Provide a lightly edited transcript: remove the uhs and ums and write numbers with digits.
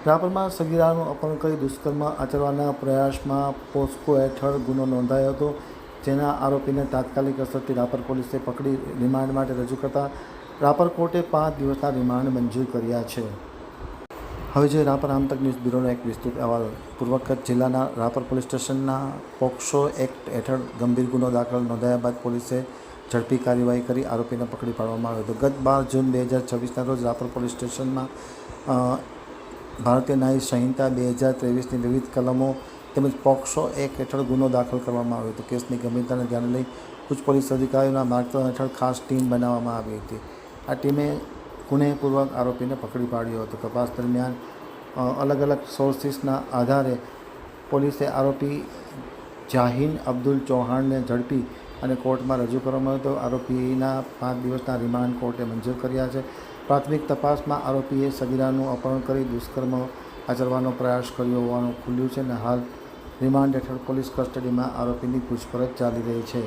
રાપરમાં સગીરાનું અપહરણ કરી દુષ્કર્મ આચરવાના પ્રયાસમાં પોસ્કો હેઠળ ગુનો નોંધાયો હતો, જેના આરોપીને તાત્કાલિક અસરથી રાપર પોલીસે પકડી રિમાન્ડ માટે રજૂ કરતા રાપર કોર્ટે 5 દિવસના રિમાન્ડ મંજૂર કર્યા છે. હવે જોઈએ રાપર આમતક ન્યૂઝ બ્યુરોનો એક વિસ્તૃત અહેવાલ. પૂર્વ કચ્છ જિલ્લાના રાપર પોલીસ સ્ટેશનના પોક્સો એક્ટ હેઠળ ગંભીર ગુનો દાખલ નોંધાયા બાદ પોલીસે ઝડપી કાર્યવાહી કરી આરોપીને પકડી પાડવામાં આવ્યો હતો. ગત 12 જૂન 2026ના રોજ રાપર પોલીસ સ્ટેશનમાં ભારતીય ન્યાય સંહિતા 2023ની વિવિધ કલમો તેમજ પોક્સો એક્ટ હેઠળ ગુનો દાખલ કરવામાં આવ્યો હતો. કેસની ગંભીરતાને ધ્યાને લઈ ઉચ્ચ પોલીસ અધિકારીઓના માર્ગદર્શન હેઠળ ખાસ ટીમ બનાવવામાં આવી હતી. આ ટીમે ગુનેપૂર્વક આરોપીને પકડી પાડ્યો હતો. તપાસ દરમિયાન અલગ અલગ સોર્સિસના આધારે પોલીસે આરોપી જાહીન અબ્દુલ ચૌહાણને ઝડપી અને કોર્ટમાં રજૂ કરવામાં આવ્યો હતો. આરોપીના 5 દિવસના રિમાન્ડ કોર્ટે મંજૂર કર્યા છે. પ્રાથમિક તપાસમાં આરોપીએ સગીરાનું અપહરણ કરી દુષ્કર્મ આચરવાનો પ્રયાસ કર્યો હોવાનું ખુલ્યું છે અને હાલ રિમાન્ડ હેઠળ પોલીસ કસ્ટડીમાં આરોપીની પૂછપરછ ચાલી રહી છે.